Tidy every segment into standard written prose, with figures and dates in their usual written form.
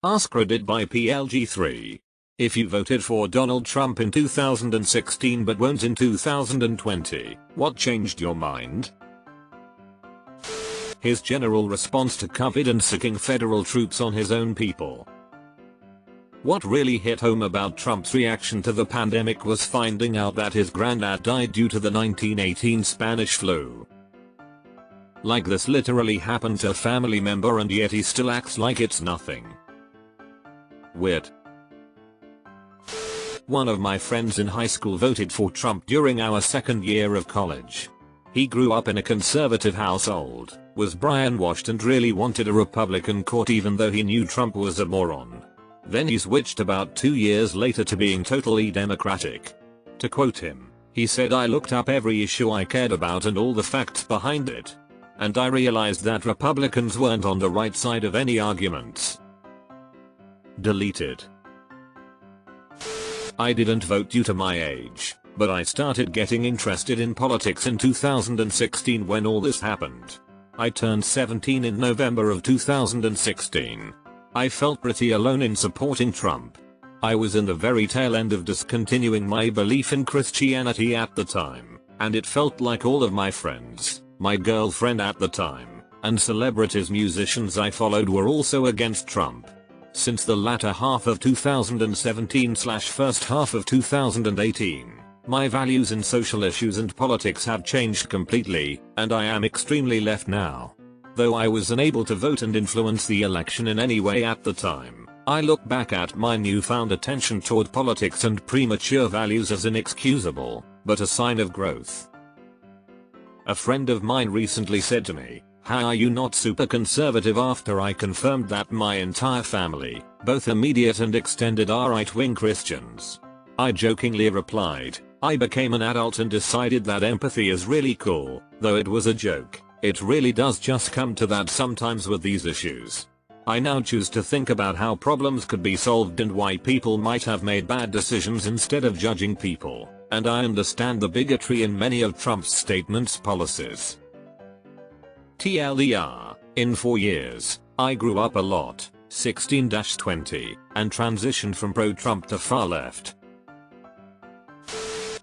AskReddit by PLG3. If you voted for Donald Trump in 2016 but won't in 2020, what changed your mind? His general response to COVID and sicking federal troops on his own people. What really hit home about Trump's reaction to the pandemic was finding out that his granddad died due to the 1918 Spanish flu. Like this literally happened to a family member and yet he still acts like it's nothing. Wit. One of my friends in high school voted for Trump during our second year of college. He grew up in a conservative household, was brainwashed and really wanted a Republican court even though he knew Trump was a moron. Then he switched about 2 years later to being totally Democratic. To quote him, he said, "I looked up every issue I cared about and all the facts behind it. And I realized that Republicans weren't on the right side of any arguments." Deleted. I didn't vote due to my age, but I started getting interested in politics in 2016 when all this happened. I turned 17 in November of 2016. I felt pretty alone in supporting Trump. I was in the very tail end of discontinuing my belief in Christianity at the time, and it felt like all of my friends, my girlfriend at the time, and celebrities musicians I followed were also against Trump. Since the latter half of 2017/first half of 2018, my values in social issues and politics have changed completely, and I am extremely left now. Though I was unable to vote and influence the election in any way at the time, I look back at my newfound attention toward politics and premature values as inexcusable, but a sign of growth. A friend of mine recently said to me, "How are you not super conservative?" after I confirmed that my entire family, both immediate and extended, are right-wing Christians. I jokingly replied, "I became an adult and decided that empathy is really cool, though it was a joke. It really does just come to that sometimes with these issues. I now choose to think about how problems could be solved and why people might have made bad decisions instead of judging people, and I understand the bigotry in many of Trump's statements, policies." TLDR, in 4 years, I grew up a lot, 16-20, and transitioned from pro-Trump to far left.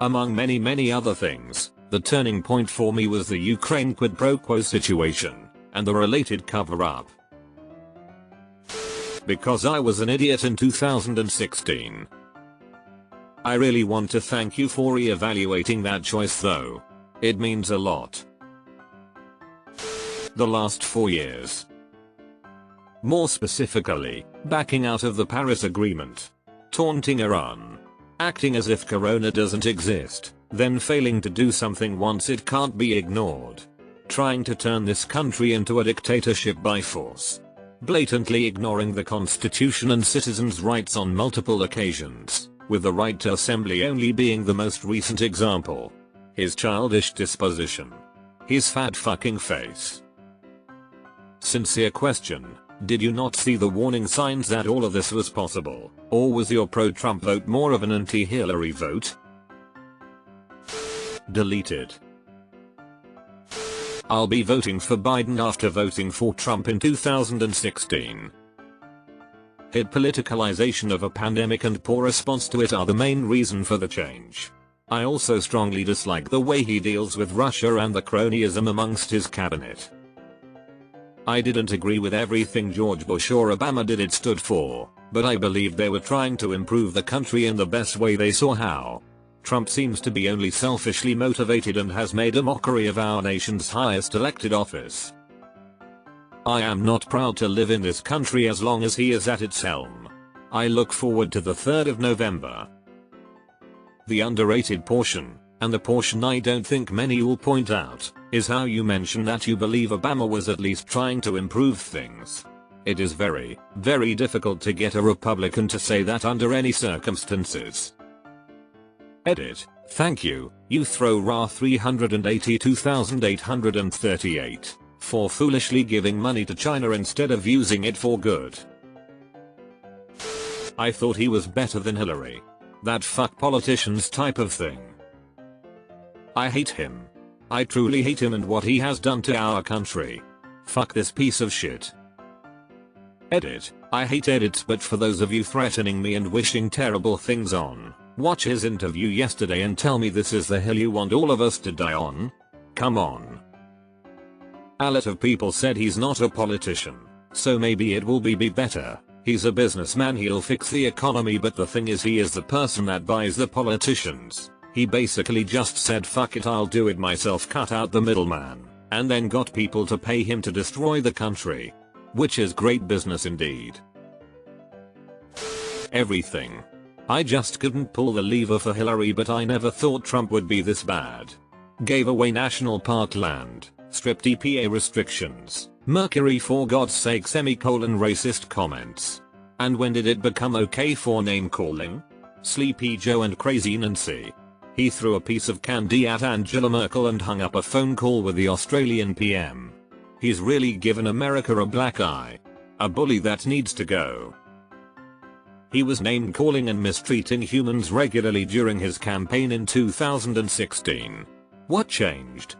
Among many other things, the turning point for me was the Ukraine quid pro quo situation, and the related cover-up. Because I was an idiot in 2016. I really want to thank you for re-evaluating that choice though. It means a lot. The last 4 years. More specifically, backing out of the Paris Agreement, taunting Iran, acting as if Corona doesn't exist, then failing to do something once it can't be ignored, trying to turn this country into a dictatorship by force, blatantly ignoring the Constitution and citizens' rights on multiple occasions, with the right to assembly only being the most recent example. His childish disposition. His fat fucking face. Sincere question, did you not see the warning signs that all of this was possible, or was your pro-Trump vote more of an anti-Hillary vote? Deleted. I'll be voting for Biden after voting for Trump in 2016. His politicalization of a pandemic and poor response to it are the main reason for the change. I also strongly dislike the way he deals with Russia and the cronyism amongst his cabinet. I didn't agree with everything George Bush or Obama did it stood for, but I believed they were trying to improve the country in the best way they saw how. Trump seems to be only selfishly motivated and has made a mockery of our nation's highest elected office. I am not proud to live in this country as long as he is at its helm. I look forward to the 3rd of November. The underrated portion, and the portion I don't think many will point out, is how you mention that you believe Obama was at least trying to improve things. It is very difficult to get a Republican to say that under any circumstances. Edit. Thank you, you throw ra 382,838, for foolishly giving money to China instead of using it for good. I thought he was better than Hillary. That fuck politicians type of thing. I hate him. I truly hate him and what he has done to our country. Fuck this piece of shit. Edit. I hate edits, but for those of you threatening me and wishing terrible things on, watch his interview yesterday and tell me this is the hill you want all of us to die on? Come on. A lot of people said he's not a politician, so maybe it will be better. He's a businessman, he'll fix the economy, but the thing is he is the person that buys the politicians. He basically just said fuck it, I'll do it myself, cut out the middleman, and then got people to pay him to destroy the country. Which is great business indeed. Everything. I just couldn't pull the lever for Hillary, but I never thought Trump would be this bad. Gave away national park land, stripped EPA restrictions, Mercury for God's sake racist comments. And when did it become okay for name calling? Sleepy Joe and Crazy Nancy. He threw a piece of candy at Angela Merkel and hung up a phone call with the Australian PM. He's really given America a black eye. A bully that needs to go. He was name calling and mistreating humans regularly during his campaign in 2016. What changed?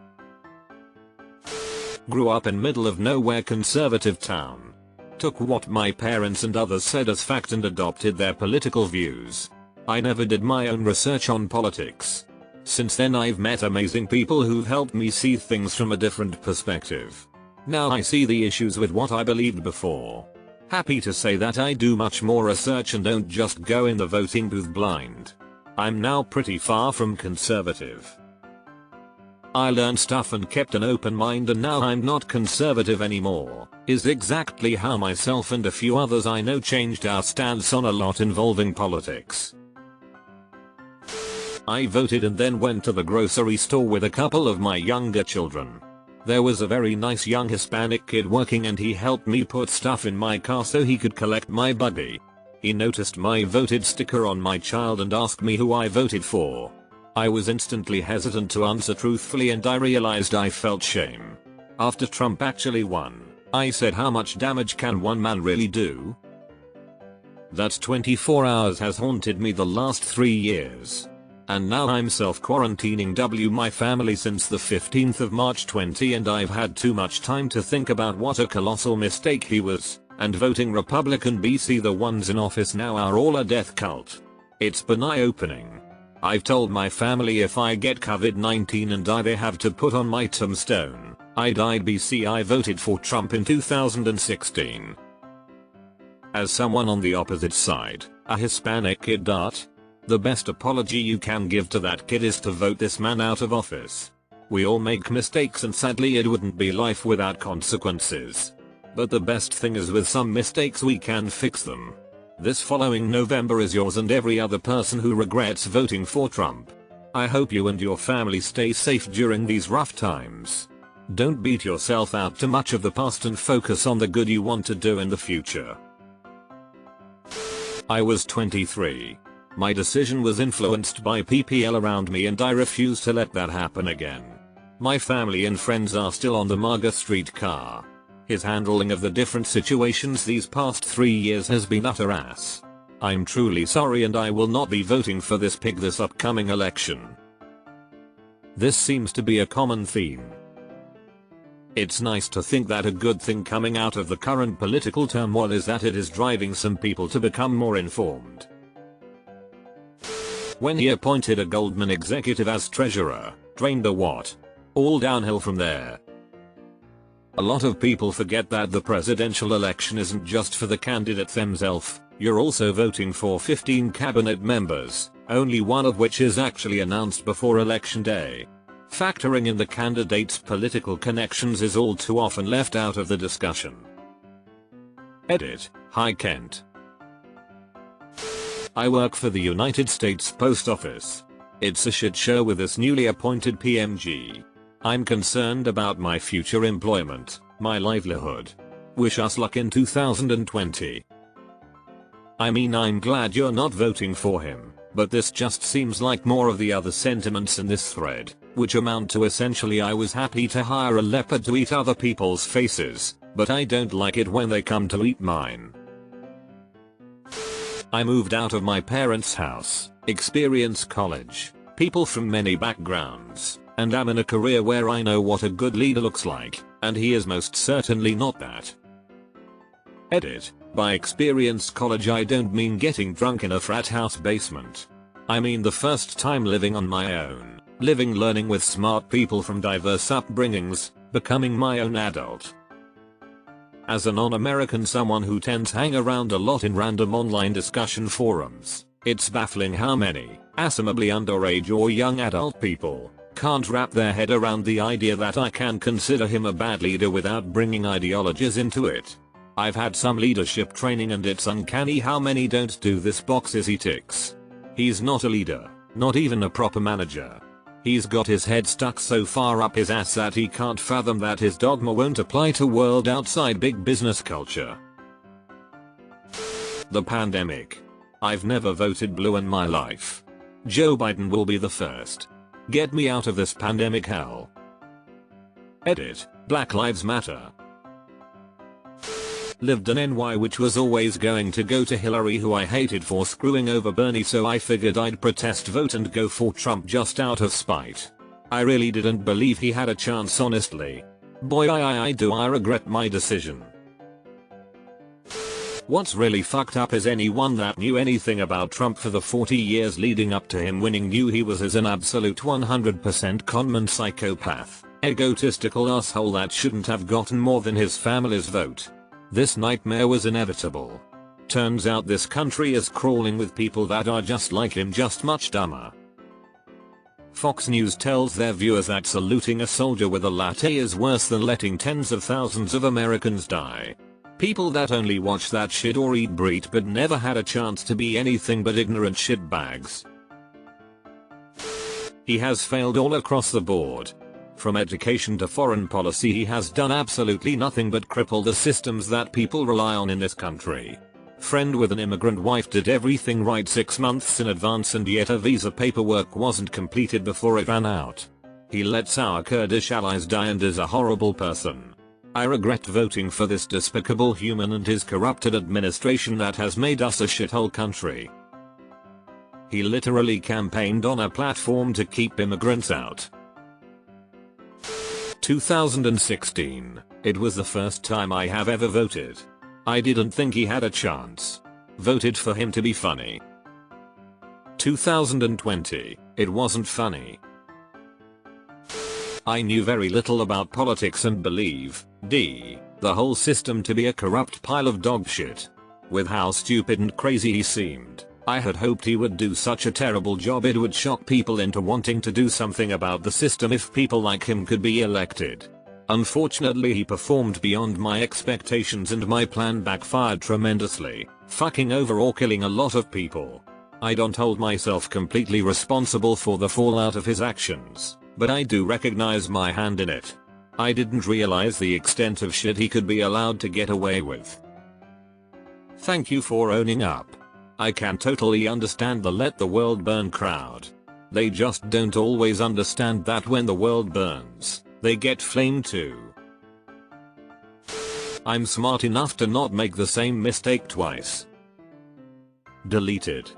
Grew up in middle of nowhere conservative town. Took what my parents and others said as fact and adopted their political views. I never did my own research on politics. Since then I've met amazing people who've helped me see things from a different perspective. Now I see the issues with what I believed before. Happy to say that I do much more research and don't just go in the voting booth blind. I'm now pretty far from conservative. I learned stuff and kept an open mind, and now I'm not conservative anymore, is exactly how myself and a few others I know changed our stance on a lot involving politics. I voted and then went to the grocery store with a couple of my younger children. There was a very nice young Hispanic kid working and he helped me put stuff in my car so he could collect my buggy. He noticed my voted sticker on my child and asked me who I voted for. I was instantly hesitant to answer truthfully and I realized I felt shame. After Trump actually won, I said, how much damage can one man really do? That 24 hours has haunted me the last 3 years. And now I'm self-quarantining my family since the 15th of March 20, and I've had too much time to think about what a colossal mistake he was, and voting Republican BC, the ones in office now, are all a death cult. It's been eye-opening. I've told my family if I get COVID-19 and die they have to put on my tombstone, I died BC, I voted for Trump in 2016. As someone on the opposite side, a Hispanic kid, the best apology you can give to that kid is to vote this man out of office. We all make mistakes and sadly it wouldn't be life without consequences. But the best thing is with some mistakes we can fix them. This following November is yours and every other person who regrets voting for Trump. I hope you and your family stay safe during these rough times. Don't beat yourself out too much of the past and focus on the good you want to do in the future. I was 23. My decision was influenced by people around me and I refuse to let that happen again. My family and friends are still on the MAGA streetcar. His handling of the different situations these past 3 years has been utter ass. I'm truly sorry and I will not be voting for this pig this upcoming election. This seems to be a common theme. It's nice to think that a good thing coming out of the current political turmoil is that it is driving some people to become more informed. When he appointed a Goldman executive as treasurer, drained the what? All downhill from there. A lot of people forget that the presidential election isn't just for the candidate themselves, you're also voting for 15 cabinet members, only one of which is actually announced before election day. Factoring in the candidate's political connections is all too often left out of the discussion. Edit. Hi Kent. I work for the United States Post Office. It's a shit show with this newly appointed PMG. I'm concerned about my future employment, my livelihood. Wish us luck in 2020. I mean, I'm glad you're not voting for him, but this just seems like more of the other sentiments in this thread, which amount to essentially I was happy to hire a leopard to eat other people's faces, but I don't like it when they come to eat mine. I moved out of my parents' house, experience college, people from many backgrounds, and am in a career where I know what a good leader looks like, and he is most certainly not that. Edit. By experienced college I don't mean getting drunk in a frat house basement. I mean the first time living on my own, learning with smart people from diverse upbringings, becoming my own adult. As a non-American, someone who tends hang around a lot in random online discussion forums, it's baffling how many, assumably underage or young adult people, can't wrap their head around the idea that I can consider him a bad leader without bringing ideologies into it. I've had some leadership training and it's uncanny how many don't do this boxes he ticks. He's not a leader, not even a proper manager. He's got his head stuck so far up his ass that he can't fathom that his dogma won't apply to world outside big business culture. The pandemic. I've never voted blue in my life. Joe Biden will be the first. Get me out of this pandemic hell. Edit. Black Lives Matter. Lived in NY, which was always going to go to Hillary, who I hated for screwing over Bernie, so I figured I'd protest vote and go for Trump just out of spite. I really didn't believe he had a chance, honestly. Boy, do I regret my decision. What's really fucked up is anyone that knew anything about Trump for the 40 years leading up to him winning knew he was as an absolute 100% conman psychopath, egotistical asshole that shouldn't have gotten more than his family's vote. This nightmare was inevitable. Turns out this country is crawling with people that are just like him, just much dumber. Fox News tells their viewers that saluting a soldier with a latte is worse than letting tens of thousands of Americans die. People that only watch that shit or eat Brit but never had a chance to be anything but ignorant shitbags. He has failed all across the board. From education to foreign policy, he has done absolutely nothing but cripple the systems that people rely on in this country. Friend with an immigrant wife did everything right 6 months in advance, and yet her visa paperwork wasn't completed before it ran out. He lets our Kurdish allies die and is a horrible person. I regret voting for this despicable human and his corrupted administration that has made us a shithole country. He literally campaigned on a platform to keep immigrants out. 2016. It was the first time I have ever voted. I didn't think he had a chance. Voted for him to be funny. 2020. It wasn't funny. I knew very little about politics and believe the whole system to be a corrupt pile of dog shit. With how stupid and crazy he seemed, I had hoped he would do such a terrible job it would shock people into wanting to do something about the system if people like him could be elected. Unfortunately, he performed beyond my expectations and my plan backfired tremendously, fucking over or killing a lot of people. I don't hold myself completely responsible for the fallout of his actions, but I do recognize my hand in it. I didn't realize the extent of shit he could be allowed to get away with. Thank you for owning up. I can totally understand the let the world burn crowd. They just don't always understand that when the world burns, they get flamed too. I'm smart enough to not make the same mistake twice. Deleted.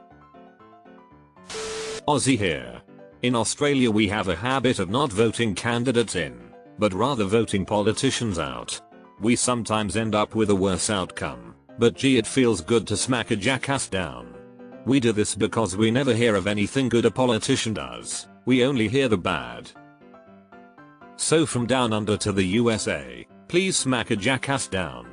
Aussie here. In Australia we have a habit of not voting candidates in, but rather voting politicians out. We sometimes end up with a worse outcome, but gee, it feels good to smack a jackass down. We do this because we never hear of anything good a politician does, we only hear the bad. So from down under to the USA, please smack a jackass down.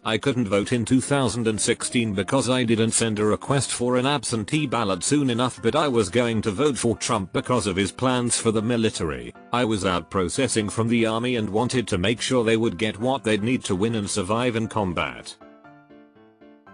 I couldn't vote in 2016 because I didn't send a request for an absentee ballot soon enough, but I was going to vote for Trump because of his plans for the military. I was out processing from the army and wanted to make sure they would get what they'd need to win and survive in combat.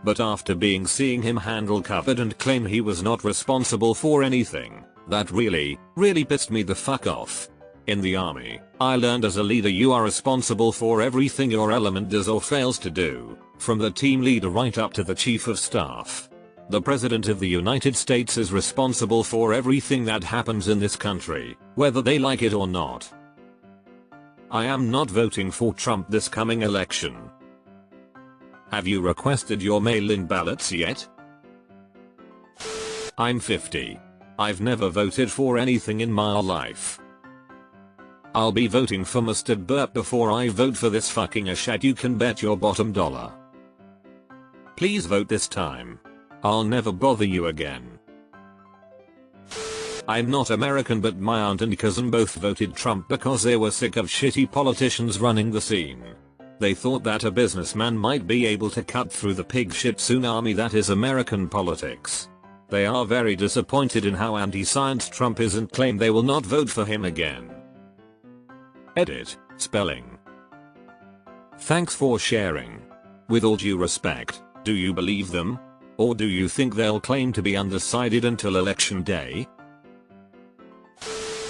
But after seeing him handle COVID and claim he was not responsible for anything, that really pissed me the fuck off. In the army, I learned as a leader you are responsible for everything your element does or fails to do, from the team leader right up to the chief of staff. The President of the United States is responsible for everything that happens in this country, whether they like it or not. I am not voting for Trump this coming election. Have you requested your mail-in ballots yet? I'm 50. I've never voted for anything in my life. I'll be voting for Mustard Burp before I vote for this fucking shit, you can bet your bottom dollar. Please vote this time. I'll never bother you again. I'm not American, but my aunt and cousin both voted Trump because they were sick of shitty politicians running the scene. They thought that a businessman might be able to cut through the pig shit tsunami that is American politics. They are very disappointed in how anti-science Trump is and claim they will not vote for him again. Edit. Spelling. Thanks for sharing. With all due respect, do you believe them? Or do you think they'll claim to be undecided until election day?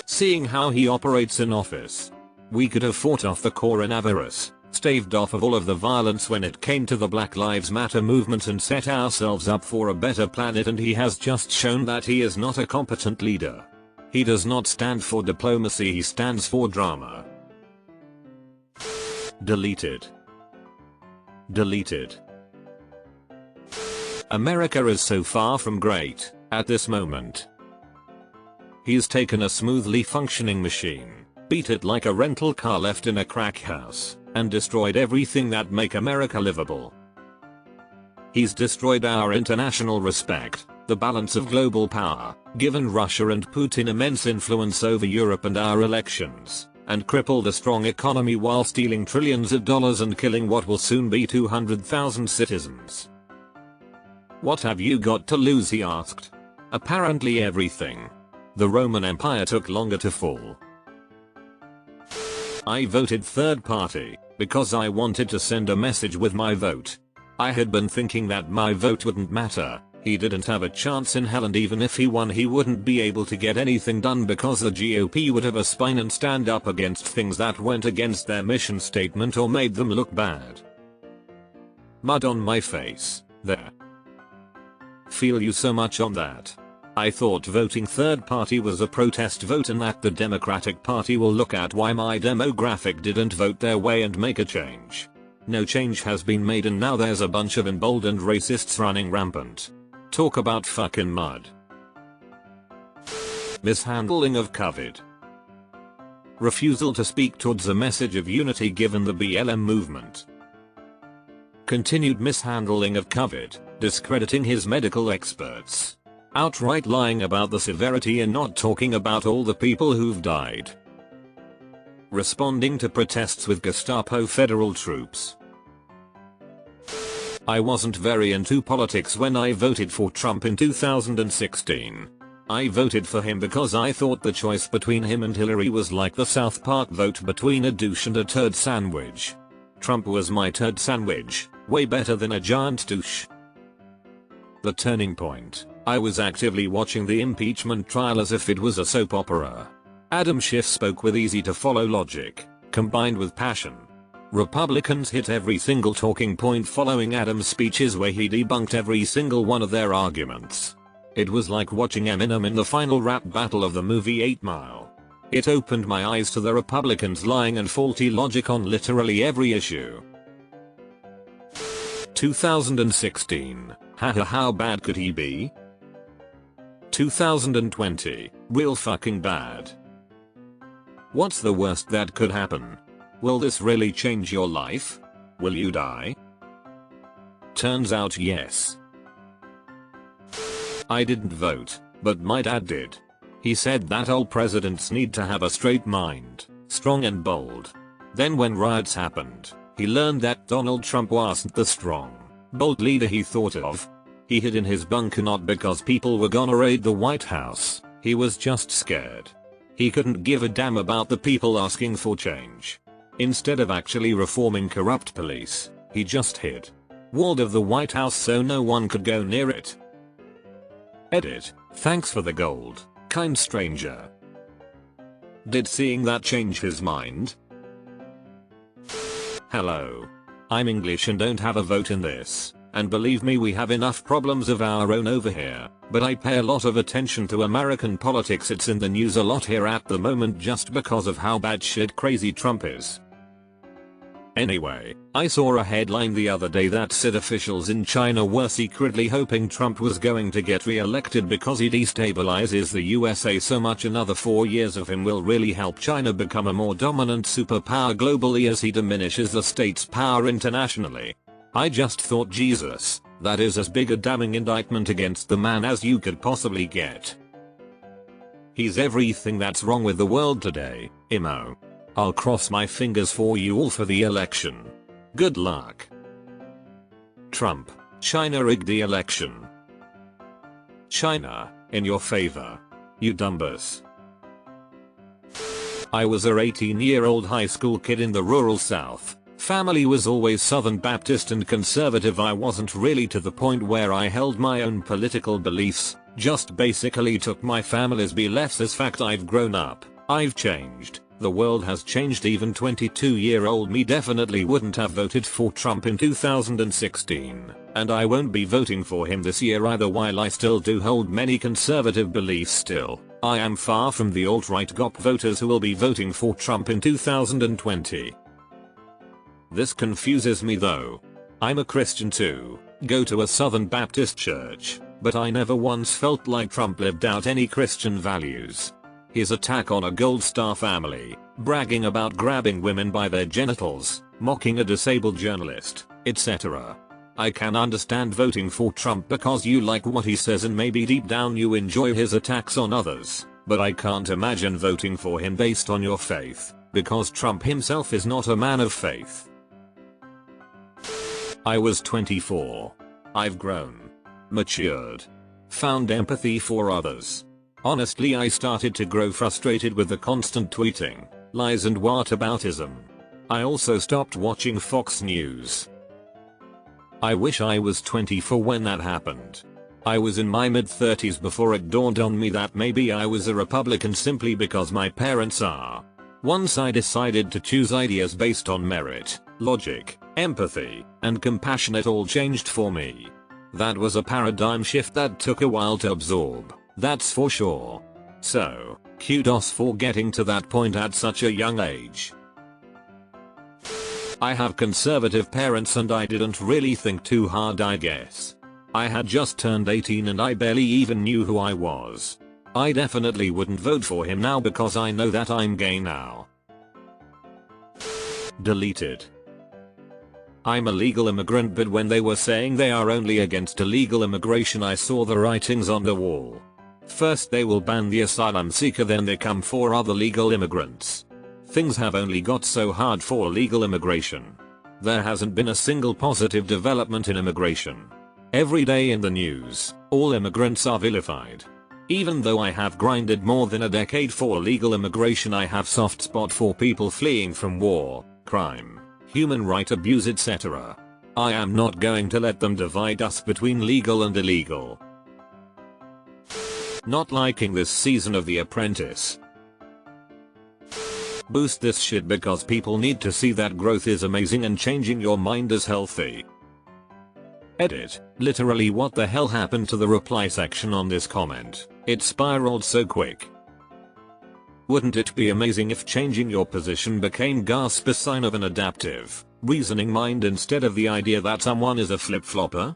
Seeing how he operates in office, we could have fought off the coronavirus, staved off of all of the violence when it came to the Black Lives Matter movement, and set ourselves up for a better planet, and he has just shown that he is not a competent leader. He does not stand for diplomacy, he stands for drama. Deleted. Deleted. America is so far from great at this moment. He's taken a smoothly functioning machine, beat it like a rental car left in a crack house, and destroyed everything that make America livable. He's destroyed our international respect, the balance of global power, given Russia and Putin immense influence over Europe and our elections, and crippled a strong economy while stealing trillions of dollars and killing what will soon be 200,000 citizens. What have you got to lose, he asked. Apparently everything. The Roman Empire took longer to fall. I voted third party because I wanted to send a message with my vote. I had been thinking that my vote wouldn't matter. He didn't have a chance in hell, and even if he won he wouldn't be able to get anything done because the GOP would have a spine and stand up against things that went against their mission statement or made them look bad. Mud on my face, there. Feel you so much on that. I thought voting third party was a protest vote and that the Democratic Party will look at why my demographic didn't vote their way and make a change. No change has been made, and now there's a bunch of emboldened racists running rampant. Talk about fucking mud. Mishandling of COVID. Refusal to speak towards a message of unity given the BLM movement. Continued mishandling of COVID, discrediting his medical experts. Outright lying about the severity and not talking about all the people who've died. Responding to protests with Gestapo federal troops. I wasn't very into politics when I voted for Trump in 2016. I voted for him because I thought the choice between him and Hillary was like the South Park vote between a douche and a turd sandwich. Trump was my turd sandwich, way better than a giant douche. The turning point. I was actively watching the impeachment trial as if it was a soap opera. Adam Schiff spoke with easy to follow logic, combined with passion. Republicans hit every single talking point following Adam's speeches where he debunked every single one of their arguments. It was like watching Eminem in the final rap battle of the movie 8 Mile. It opened my eyes to the Republicans' lying and faulty logic on literally every issue. 2016. Haha, how bad could he be? 2020. Real fucking bad. What's the worst that could happen? Will this really change your life? Will you die? Turns out yes. I didn't vote, but my dad did. He said that all presidents need to have a straight mind, strong and bold. Then when riots happened, he learned that Donald Trump wasn't the strong, bold leader he thought of. He hid in his bunker not because people were gonna raid the White House, he was just scared. He couldn't give a damn about the people asking for change. Instead of actually reforming corrupt police, he just hid. Walled of the White House so no one could go near it. Edit. Thanks for the gold, kind stranger. Did seeing that change his mind? Hello. I'm English and don't have a vote in this. And believe me, we have enough problems of our own over here, but I pay a lot of attention to American politics. It's in the news a lot here at the moment just because of how batshit crazy Trump is. Anyway, I saw a headline the other day that said officials in China were secretly hoping Trump was going to get re-elected because he destabilizes the USA so much another 4 years of him will really help China become a more dominant superpower globally as he diminishes the state's power internationally. I just thought, Jesus, that is as big a damning indictment against the man as you could possibly get. He's everything that's wrong with the world today, Imo. I'll cross my fingers for you all for the election. Good luck. Trump, China rigged the election. China, in your favor. You dumbus. I was a 18-year-old high school kid in the rural South. Family was always Southern Baptist and conservative. I wasn't really to the point where I held my own political beliefs, just basically took my family's beliefs as fact. I've grown up, I've changed. The world has changed. Even 22-year-old me definitely wouldn't have voted for Trump in 2016, and I won't be voting for him this year either. While I still do hold many conservative beliefs still, I am far from the alt-right GOP voters who will be voting for Trump in 2020. This confuses me though. I'm a Christian too, go to a Southern Baptist church, but I never once felt like Trump lived out any Christian values. His attack on a Gold Star family, bragging about grabbing women by their genitals, mocking a disabled journalist, etc. I can understand voting for Trump because you like what he says and maybe deep down you enjoy his attacks on others, but I can't imagine voting for him based on your faith, because Trump himself is not a man of faith. I was 24. I've grown, matured, found empathy for others. Honestly, I started to grow frustrated with the constant tweeting, lies and whataboutism. I also stopped watching Fox News. I wish I was 24 when that happened. I was in my mid-30s before it dawned on me that maybe I was a Republican simply because my parents are. Once I decided to choose ideas based on merit, logic, empathy, and compassion, it all changed for me. That was a paradigm shift that took a while to absorb. That's for sure. So, kudos for getting to that point at such a young age. I have conservative parents and I didn't really think too hard, I guess. I had just turned 18 and I barely even knew who I was. I definitely wouldn't vote for him now because I know that I'm gay now. Deleted. I'm a legal immigrant, but when they were saying they are only against illegal immigration, I saw the writings on the wall. First they will ban the asylum seeker, then they come for other legal immigrants. Things have only got so hard for legal immigration. There hasn't been a single positive development in immigration. Every day in the news, all immigrants are vilified. Even though I have grinded more than a decade for legal immigration, I have soft spot for people fleeing from war, crime, human right abuse, etc. I am not going to let them divide us between legal and illegal. Not liking this season of The Apprentice. Boost this shit because people need to see that growth is amazing and changing your mind is healthy. Edit. Literally, what the hell happened to the reply section on this comment? It spiraled so quick. Wouldn't it be amazing if changing your position became gasp a sign of an adaptive, reasoning mind instead of the idea that someone is a flip-flopper?